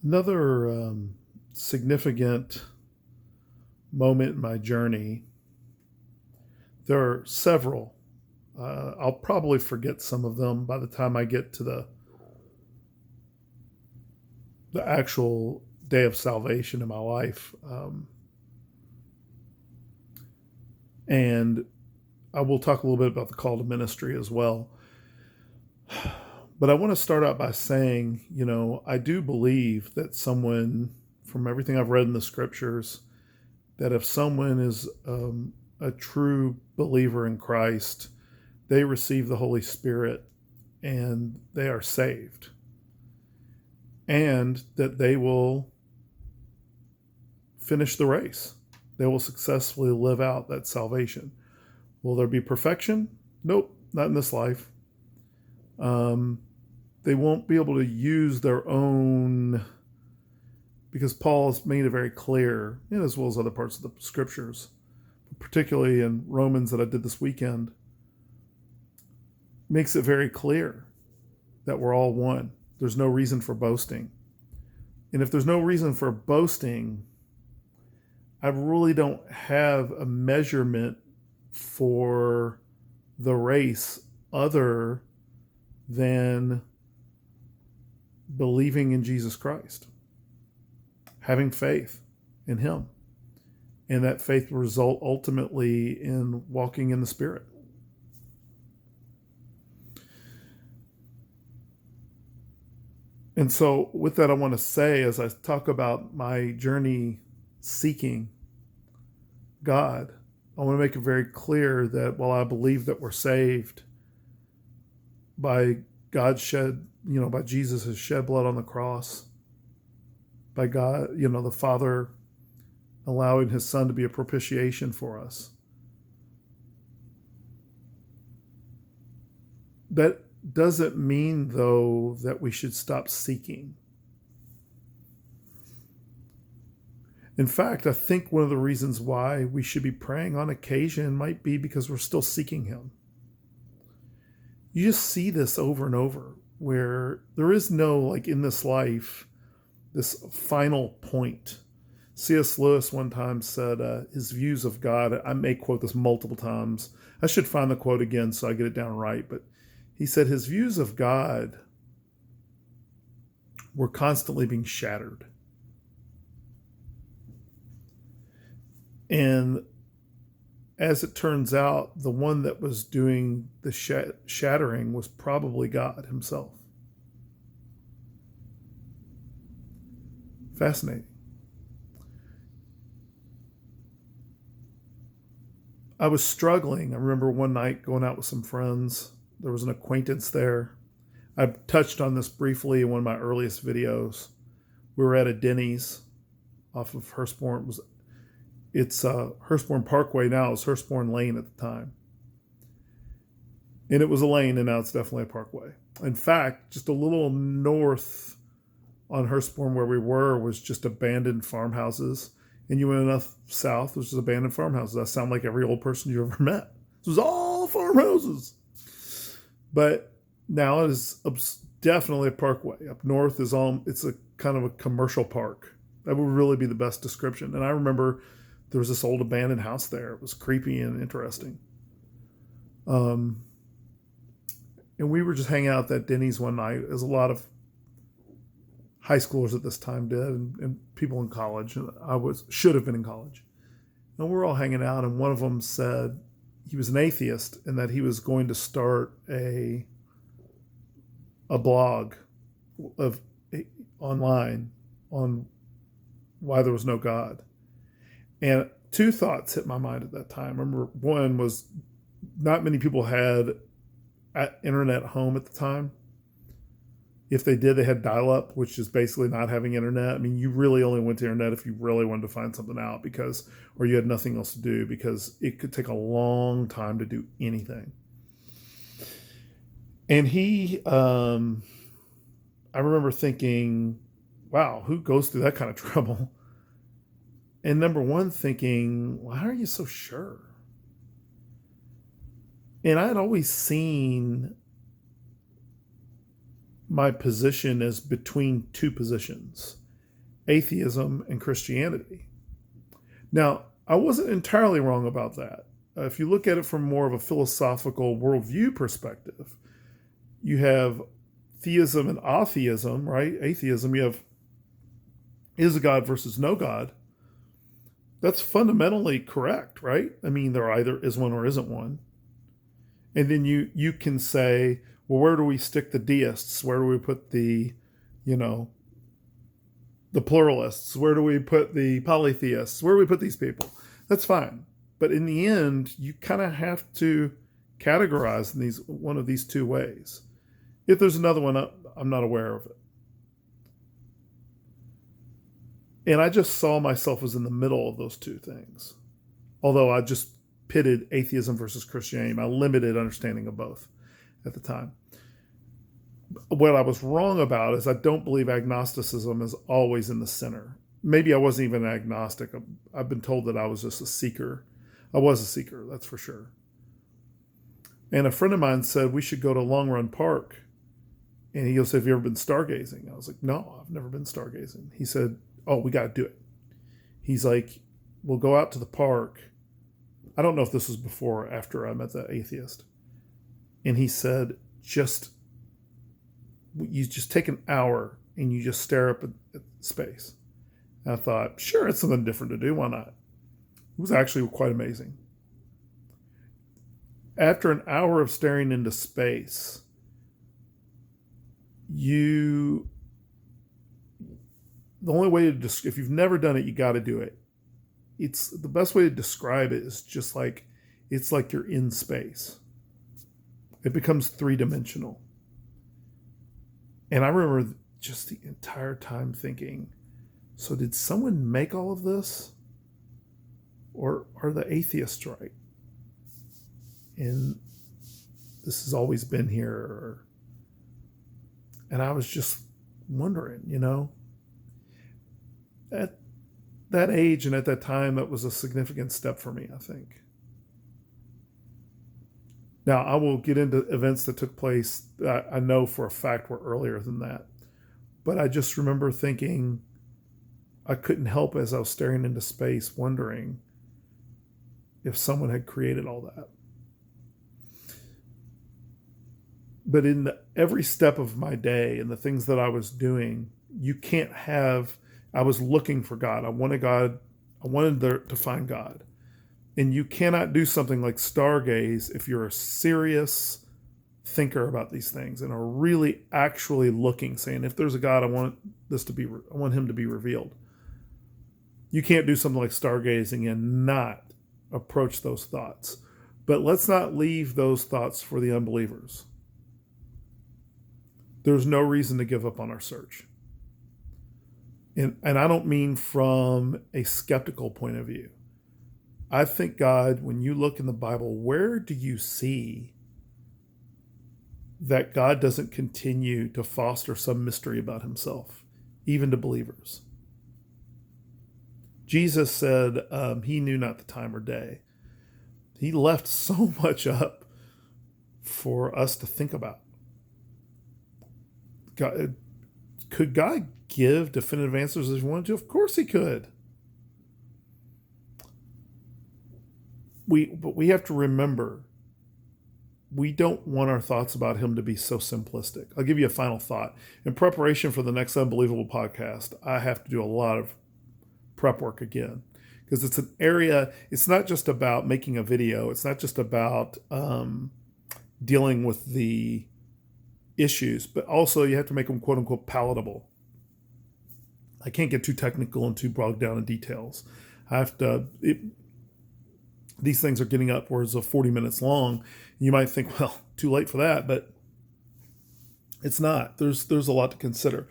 Another significant moment in my journey, there are several. I'll probably forget some of them by the time I get to the actual day of salvation in my life. And I will talk a little bit about the call to ministry as well. But I want to start out by saying, I do believe that someone, from everything I've read in the scriptures, that if someone is a true believer in Christ, they receive the Holy Spirit and they are saved. And that they will finish the race. They will successfully live out that salvation. Will there be perfection? Nope, not in this life. They won't be able to use their own, because Paul has made it very clear, and as well as other parts of the scriptures, particularly in Romans that I did this weekend, makes it very clear that we're all one. There's no reason for boasting. And if there's no reason for boasting, I really don't have a measurement for the race other than believing in Jesus Christ, having faith in Him. And that faith will result ultimately in walking in the Spirit. And so, with that, I want to say, as I talk about my journey seeking God, I want to make it very clear that while I believe that we're saved by God shed, by Jesus' shed blood on the cross, by God, the Father allowing His Son to be a propitiation for us, that doesn't mean, though, that we should stop seeking. In fact, I think one of the reasons why we should be praying on occasion might be because we're still seeking Him. You just see this over and over, where there is no, like in this life, this final point. C.S. Lewis one time said his views of God, I may quote this multiple times. I should find the quote again so I get it down right, but he said his views of God were constantly being shattered. And as it turns out, the one that was doing the shattering was probably God Himself. Fascinating. I was struggling. I remember one night going out with some friends. There was an acquaintance there. I touched on this briefly in one of my earliest videos. We were at a Denny's off of Hurstbourne. It's Hurstbourne Parkway now. It's Hurstbourne Lane at the time. And it was a lane, and now it's definitely a parkway. In fact, just a little north on Hurstbourne where we were was just abandoned farmhouses. And you went enough south, which is abandoned farmhouses. That sounded like every old person you ever met. This was all farmhouses. But now it is definitely a parkway. Up north it's a kind of a commercial park. That would really be the best description. And I remember there was this old abandoned house there. It was creepy and interesting. And we were just hanging out at that Denny's one night, as a lot of high schoolers at this time did, and people in college. Should have been in college. And we're all hanging out, and one of them said he was an atheist and that he was going to start a blog online on why there was no God. And two thoughts hit my mind at that time. I remember one was, not many people had internet at home at the time. If they did, they had dial-up, which is basically not having internet. I mean, you really only went to internet if you really wanted to find something out, or you had nothing else to do, because it could take a long time to do anything. And I remember thinking, wow, who goes through that kind of trouble? And number one, thinking, why are you so sure? And I had always seen my position as between two positions. atheism and Christianity. Now, I wasn't entirely wrong about that. If you look at it from more of a philosophical worldview perspective, you have theism and atheism, right? Atheism, you have is a God versus no God. That's fundamentally correct, right? I mean, there either is one or isn't one. And then you can say, well, where do we stick the deists? Where do we put the, the pluralists? Where do we put the polytheists? Where do we put these people? That's fine. But in the end, you kind of have to categorize in one of these two ways. If there's another one, I'm not aware of it. And I just saw myself as in the middle of those two things. Although I just pitted atheism versus Christianity, my limited understanding of both at the time. What I was wrong about is I don't believe agnosticism is always in the center. Maybe I wasn't even an agnostic. I've been told that I was just a seeker. I was a seeker, that's for sure. And a friend of mine said we should go to Long Run Park. And he goes, have you ever been stargazing? I was like, no, I've never been stargazing. He said, oh, we got to do it. He's like, we'll go out to the park. I don't know if this was before or after I met the atheist. And he said, you just take an hour and you just stare up at space. And I thought, sure, it's something different to do. Why not? It was actually quite amazing. After an hour of staring into space, the only way to if you've never done it, you got to do it. It's the best way to describe it is just like it's like you're in space. It becomes three-dimensional. And I remember just the entire time thinking, so did someone make all of this? Or are the atheists right? And this has always been here. And I was just wondering, at that age and at that time, that was a significant step for me, I think. Now, I will get into events that took place that I know for a fact were earlier than that. But I just remember thinking, I couldn't help as I was staring into space, wondering if someone had created all that. But in every step of my day and the things that I was doing, I was looking for God. I wanted to find God. And you cannot do something like stargaze if you're a serious thinker about these things and are really actually looking, saying, if there's a God, I want him to be revealed. You can't do something like stargazing and not approach those thoughts. But let's not leave those thoughts for the unbelievers. There's no reason to give up on our search. And I don't mean from a skeptical point of view. I think God, when you look in the Bible, where do you see that God doesn't continue to foster some mystery about himself, even to believers? Jesus said he knew not the time or day. He left so much up for us to think about. God, could God give definitive answers as he wanted to? Of course he could. But we have to remember, we don't want our thoughts about him to be so simplistic. I'll give you a final thought. In preparation for the next Unbelievable podcast, I have to do a lot of prep work again, because it's an area, it's not just about making a video. It's not just about dealing with the issues, but also you have to make them quote unquote palatable. I can't get too technical and too bogged down in details. These things are getting upwards of 40 minutes long. You might think, well, too late for that, but it's not. There's a lot to consider.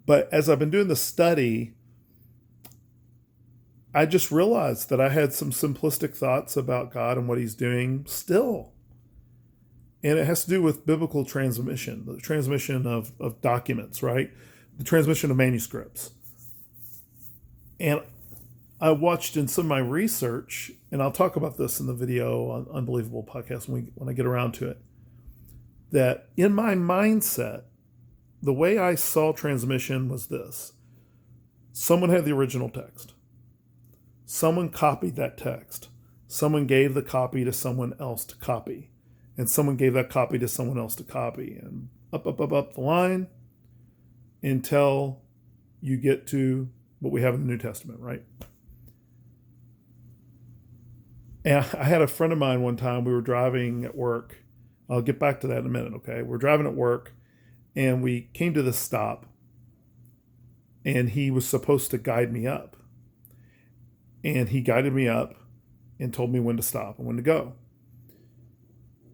But as I've been doing the study, I just realized that I had some simplistic thoughts about God and what he's doing still. And it has to do with biblical transmission, the transmission of documents, right? The transmission of manuscripts. And I watched in some of my research, and I'll talk about this in the video on Unbelievable Podcast when I get around to it, that in my mindset, the way I saw transmission was this. Someone had the original text. Someone copied that text. Someone gave the copy to someone else to copy. And someone gave that copy to someone else to copy. And up the line until you get to what we have in the New Testament, right? And I had a friend of mine one time, we were driving at work. I'll get back to that in a minute, okay? We're driving at work, and we came to this stop, and he was supposed to guide me up. And he guided me up and told me when to stop and when to go.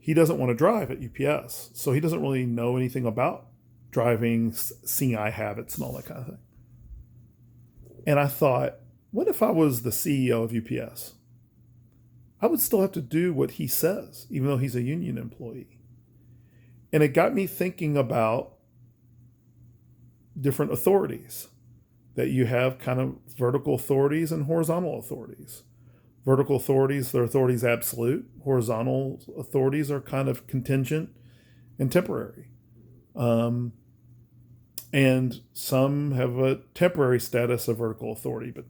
He doesn't want to drive at UPS, so he doesn't really know anything about driving, seeing eye habits and all that kind of thing. And I thought, what if I was the CEO of UPS? I would still have to do what he says, even though he's a union employee. And it got me thinking about different authorities, that you have kind of vertical authorities and horizontal authorities. Vertical authorities, their authority is absolute. Horizontal authorities are kind of contingent and temporary. And some have a temporary status of vertical authority, but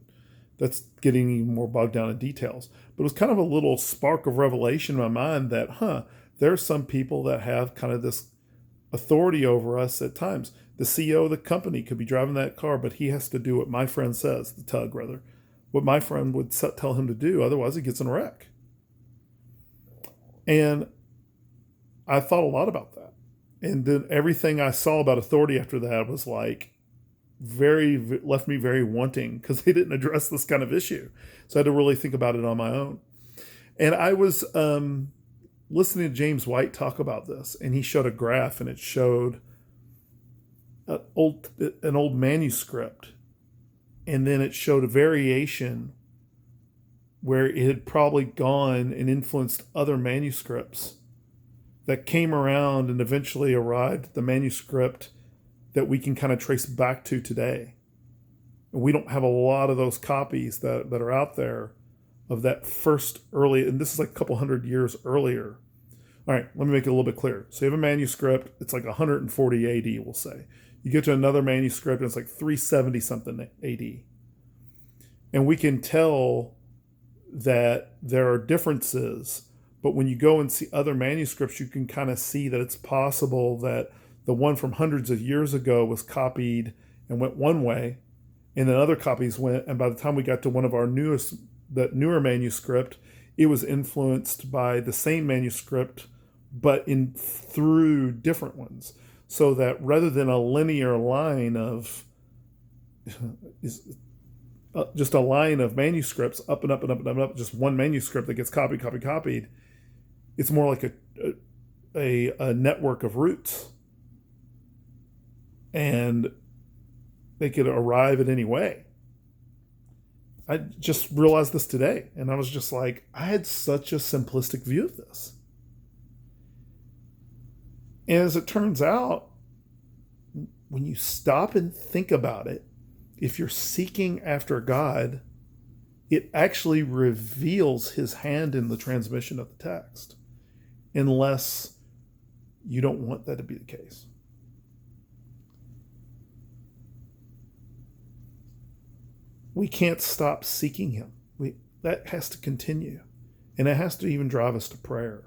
that's getting even more bogged down in details. But it was kind of a little spark of revelation in my mind that, there are some people that have kind of this authority over us at times. The CEO of the company could be driving that car, but he has to do what my friend says, the tug rather, what my friend would tell him to do. Otherwise, he gets in a wreck. And I thought a lot about that. And then everything I saw about authority after that was like, left me very wanting, because they didn't address this kind of issue. So I had to really think about it on my own. And I was listening to James White talk about this, and he showed a graph, and it showed an old manuscript, and then it showed a variation where it had probably gone and influenced other manuscripts that came around and eventually arrived at the manuscript that we can kind of trace back to today. And we don't have a lot of those copies that are out there of that first early, and this is like a couple hundred years earlier. All right, let me make it a little bit clearer. So you have a manuscript, it's like 140 AD, we'll say. You get to another manuscript, and it's like 370 something AD. And we can tell that there are differences, but when you go and see other manuscripts, you can kind of see that it's possible that the one from hundreds of years ago was copied and went one way, and then other copies went, and by the time we got to one of our newer manuscript, it was influenced by the same manuscript, but through different ones. So that rather than a linear line of just a line of manuscripts up and up and up and up and up, just one manuscript that gets copied, it's more like a network of roots. And they could arrive at any way. I just realized this today, and I was just like, I had such a simplistic view of this. And as it turns out, when you stop and think about it, if you're seeking after God, it actually reveals his hand in the transmission of the text, unless you don't want that to be the case. We can't stop seeking him. That has to continue. And it has to even drive us to prayer.